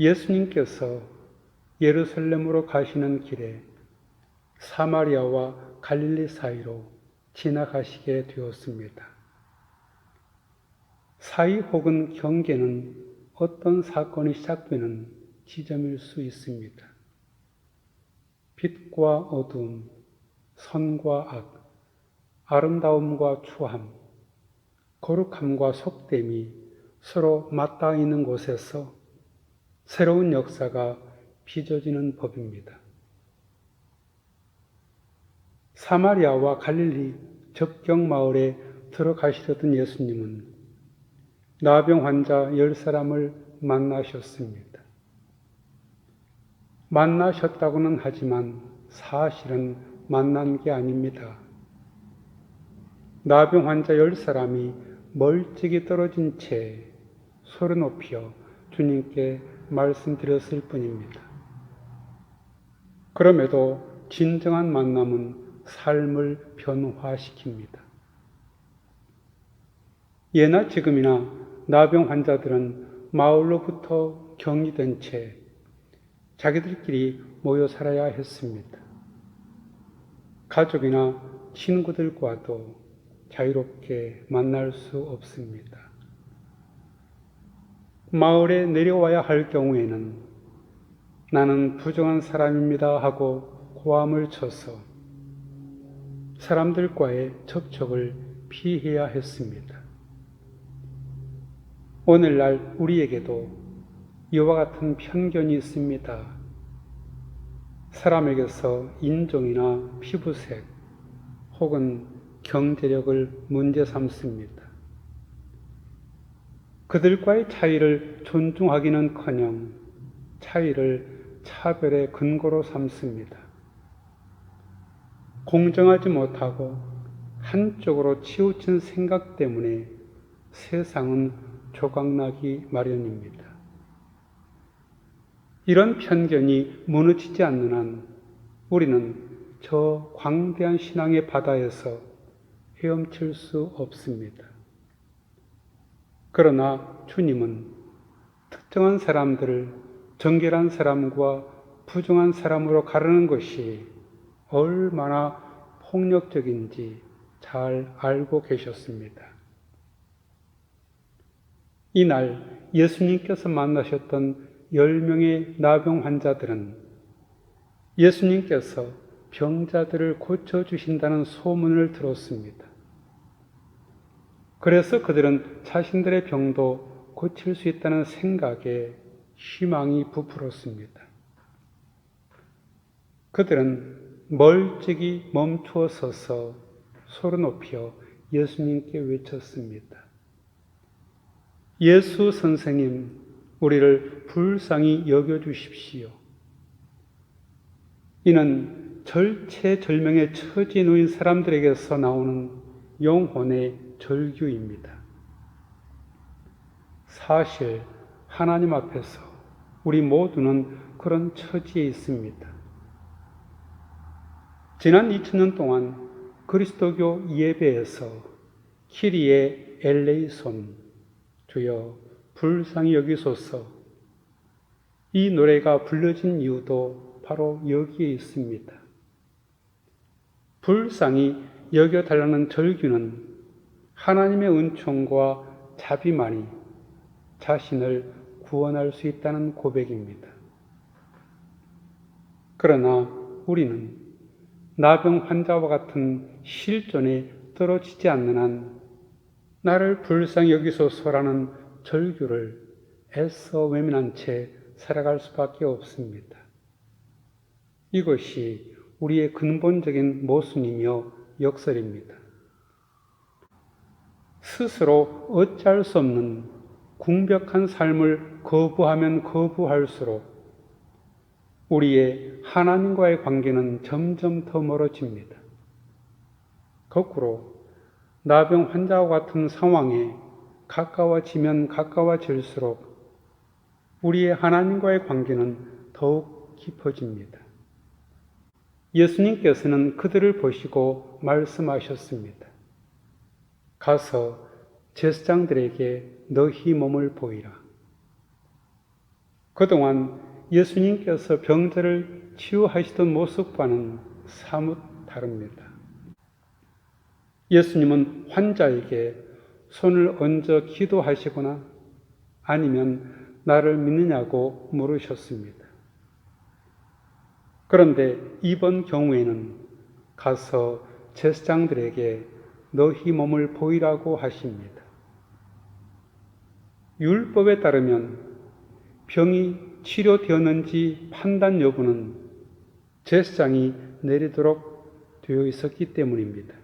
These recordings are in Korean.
예수님께서 예루살렘으로 가시는 길에 사마리아와 갈릴리 사이로 지나가시게 되었습니다. 사이 혹은 경계는 어떤 사건이 시작되는 지점일 수 있습니다. 빛과 어두움, 선과 악, 아름다움과 추함, 거룩함과 속됨이 서로 맞닿아 있는 곳에서 새로운 역사가 빚어지는 법입니다. 사마리아와 갈릴리 접경 마을에 들어가시려던 예수님은 나병 환자 10사람을 만나셨습니다. 만나셨다고는 하지만 사실은 만난 게 아닙니다. 나병 환자 10사람이 멀찍이 떨어진 채 소리 높여 주님께 말씀드렸을 뿐입니다. 그럼에도 진정한 만남은 삶을 변화시킵니다. 예나 지금이나 나병 환자들은 마을로부터 격리된 채 자기들끼리 모여 살아야 했습니다. 가족이나 친구들과도 자유롭게 만날 수 없습니다. 마을에 내려와야 할 경우에는 나는 부정한 사람입니다 하고 고함을 쳐서 사람들과의 접촉을 피해야 했습니다. 오늘날 우리에게도 이와 같은 편견이 있습니다. 사람에게서 인종이나 피부색 혹은 경제력을 문제 삼습니다. 그들과의 차이를 존중하기는커녕 차이를 차별의 근거로 삼습니다. 공정하지 못하고 한쪽으로 치우친 생각 때문에 세상은 조각나기 마련입니다. 이런 편견이 무너지지 않는 한 우리는 저 광대한 신앙의 바다에서 헤엄칠 수 없습니다. 그러나 주님은 특정한 사람들을 정결한 사람과 부정한 사람으로 가르는 것이 얼마나 폭력적인지 잘 알고 계셨습니다. 이날 예수님께서 만나셨던 10명의 나병 환자들은 예수님께서 병자들을 고쳐주신다는 소문을 들었습니다. 그래서 그들은 자신들의 병도 고칠 수 있다는 생각에 희망이 부풀었습니다. 그들은 멀찍이 멈추어 서서 소리 높여 예수님께 외쳤습니다. 예수 선생님, 우리를 불쌍히 여겨주십시오. 이는 절체절명의 처지에 놓인 사람들에게서 나오는 영혼의 절규입니다. 사실 하나님 앞에서 우리 모두는 그런 처지에 있습니다. 지난 2000년 동안 그리스도교 예배에서 키리에 엘레이손, 주여 불쌍히 여기소서, 이 노래가 불려진 이유도 바로 여기에 있습니다. 불쌍히 여겨달라는 절규는 하나님의 은총과 자비만이 자신을 구원할 수 있다는 고백입니다. 그러나 우리는 나병 환자와 같은 실존에 떨어지지 않는 한 나를 불쌍히 여기소서라는 절규를 애써 외면한 채 살아갈 수밖에 없습니다. 이것이 우리의 근본적인 모순이며 역설입니다. 스스로 어찌할 수 없는 궁벽한 삶을 거부하면 거부할수록 우리의 하나님과의 관계는 점점 더 멀어집니다. 거꾸로 나병 환자와 같은 상황에 가까워지면 가까워질수록 우리의 하나님과의 관계는 더욱 깊어집니다. 예수님께서는 그들을 보시고 말씀하셨습니다. 가서 제사장들에게 너희 몸을 보이라. 그동안 예수님께서 병자를 치유하시던 모습과는 사뭇 다릅니다. 예수님은 환자에게 손을 얹어 기도하시거나 아니면 나를 믿느냐고 물으셨습니다. 그런데 이번 경우에는 가서 제사장들에게 너희 몸을 보이라고 하십니다. 율법에 따르면 병이 치료되었는지 판단 여부는 제사장이 내리도록 되어 있었기 때문입니다.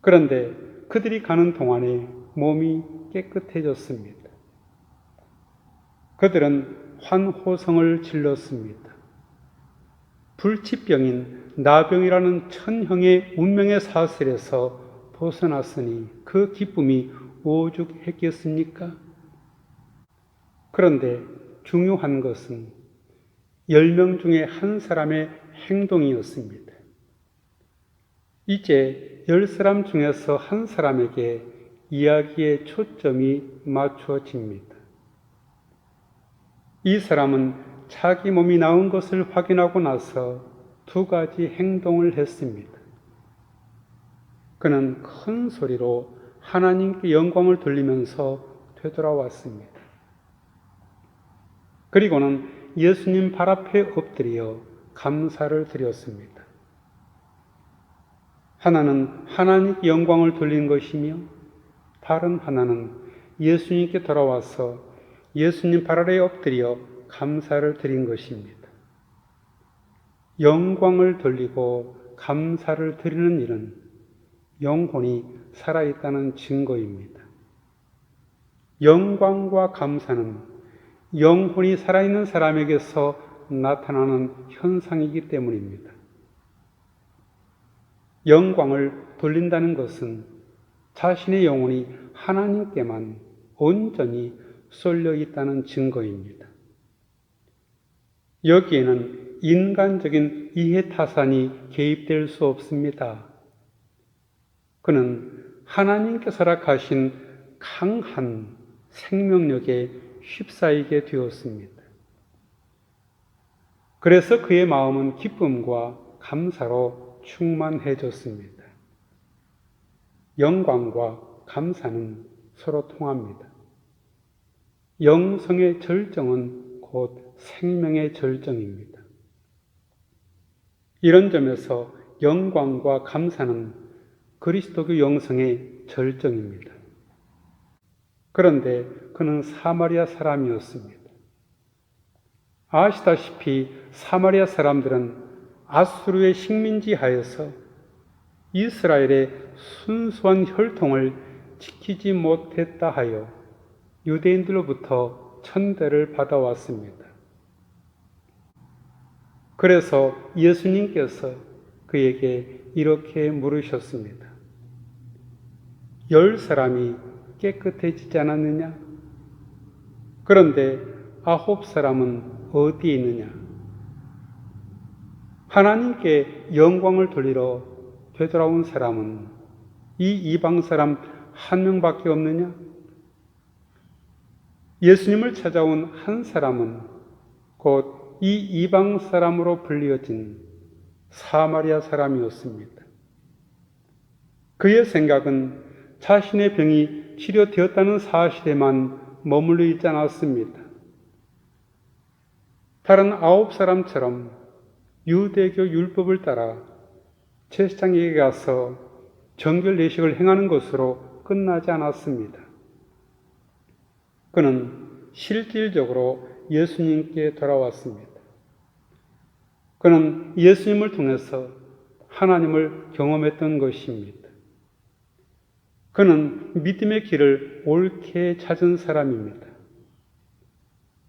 그런데 그들이 가는 동안에 몸이 깨끗해졌습니다. 그들은 환호성을 질렀습니다. 불치병인 나병이라는 천형의 운명의 사슬에서 벗어났으니 그 기쁨이 오죽했겠습니까? 그런데 중요한 것은 10명 중에 한 사람의 행동이었습니다. 이제 10사람 중에서 한 사람에게 이야기의 초점이 맞추어집니다. 이 사람은 자기 몸이 나은 것을 확인하고 나서 2가지 행동을 했습니다. 그는 큰 소리로 하나님께 영광을 돌리면서 되돌아왔습니다. 그리고는 예수님 발 앞에 엎드려 감사를 드렸습니다. 하나는 하나님께 영광을 돌린 것이며 다른 하나는 예수님께 돌아와서 예수님 발 아래에 엎드려 감사를 드린 것입니다. 영광을 돌리고 감사를 드리는 일은 영혼이 살아있다는 증거입니다. 영광과 감사는 영혼이 살아있는 사람에게서 나타나는 현상이기 때문입니다. 영광을 돌린다는 것은 자신의 영혼이 하나님께만 온전히 쏠려 있다는 증거입니다. 여기에는 인간적인 이해타산이 개입될 수 없습니다. 그는 하나님께서 허락하신 강한 생명력에 휩싸이게 되었습니다. 그래서 그의 마음은 기쁨과 감사로 충만해졌습니다. 영광과 감사는 서로 통합니다. 영성의 절정은 곧 생명의 절정입니다. 이런 점에서 영광과 감사는 그리스도교 영성의 절정입니다. 그런데 그는 사마리아 사람이었습니다. 아시다시피 사마리아 사람들은 아수르의 식민지 하에서 이스라엘의 순수한 혈통을 지키지 못했다 하여 유대인들로부터 천대를 받아왔습니다. 그래서 예수님께서 그에게 이렇게 물으셨습니다. 10사람이 깨끗해지지 않았느냐? 그런데 9사람은 어디에 있느냐? 하나님께 영광을 돌리러 되돌아온 사람은 이 이방 사람 1명밖에 없느냐? 예수님을 찾아온 한 사람은 곧 이 이방 사람으로 불리어진 사마리아 사람이었습니다. 그의 생각은 자신의 병이 치료되었다는 사실에만 머물러 있지 않았습니다. 다른 9사람처럼 유대교 율법을 따라 제사장에게 가서 정결 예식을 행하는 것으로 끝나지 않았습니다. 그는 실질적으로 예수님께 돌아왔습니다. 그는 예수님을 통해서 하나님을 경험했던 것입니다. 그는 믿음의 길을 옳게 찾은 사람입니다.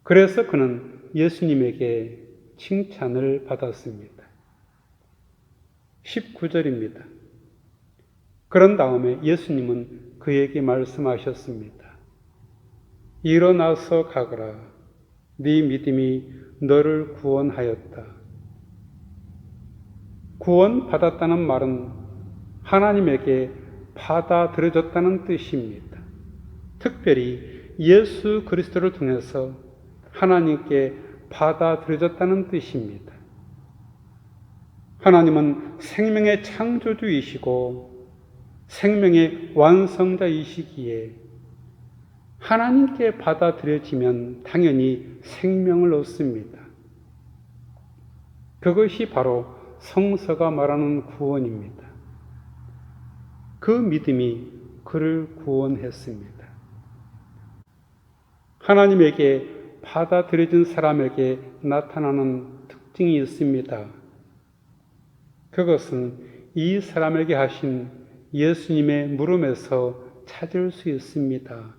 그래서 그는 예수님에게 칭찬을 받았습니다. 19절입니다. 그런 다음에 예수님은 그에게 말씀하셨습니다. 일어나서 가거라. 네 믿음이 너를 구원하였다. 구원받았다는 말은 하나님에게 받아들여졌다는 뜻입니다. 특별히 예수 그리스도를 통해서 하나님께 받아들여졌다는 뜻입니다. 하나님은 생명의 창조주이시고 생명의 완성자이시기에 하나님께 받아들여지면 당연히 생명을 얻습니다. 그것이 바로 성서가 말하는 구원입니다. 그 믿음이 그를 구원했습니다. 하나님에게 받아들여진 사람에게 나타나는 특징이 있습니다. 그것은 이 사람에게 하신 예수님의 물음에서 찾을 수 있습니다.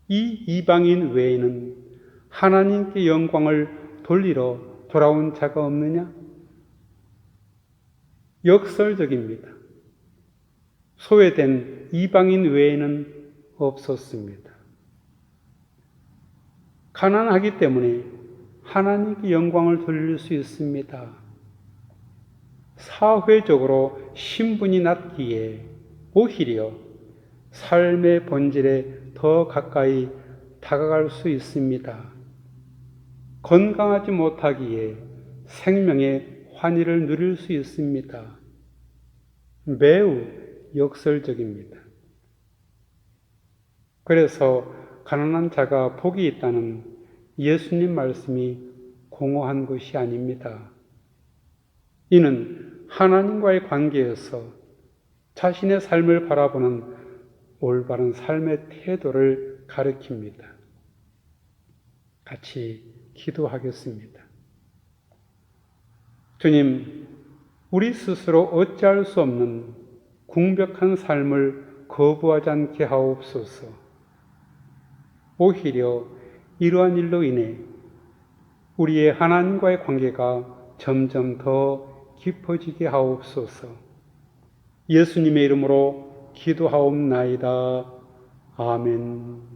이 이방인 외에는 하나님께 영광을 돌리러 돌아온 자가 없느냐? 역설적입니다. 소외된 이방인 외에는 없었습니다. 가난하기 때문에 하나님께 영광을 돌릴 수 있습니다. 사회적으로 신분이 낮기에 오히려 삶의 본질에 더 가까이 다가갈 수 있습니다. 건강하지 못하기에 생명의 환희를 누릴 수 있습니다. 매우 역설적입니다. 그래서 가난한 자가 복이 있다는 예수님 말씀이 공허한 것이 아닙니다. 이는 하나님과의 관계에서 자신의 삶을 바라보는 올바른 삶의 태도를 가리킵니다. 같이 기도하겠습니다. 주님, 우리 스스로 어찌할 수 없는 궁벽한 삶을 거부하지 않게 하옵소서. 오히려 이러한 일로 인해 우리의 하나님과의 관계가 점점 더 깊어지게 하옵소서. 예수님의 이름으로 기도하옵나이다. 아멘.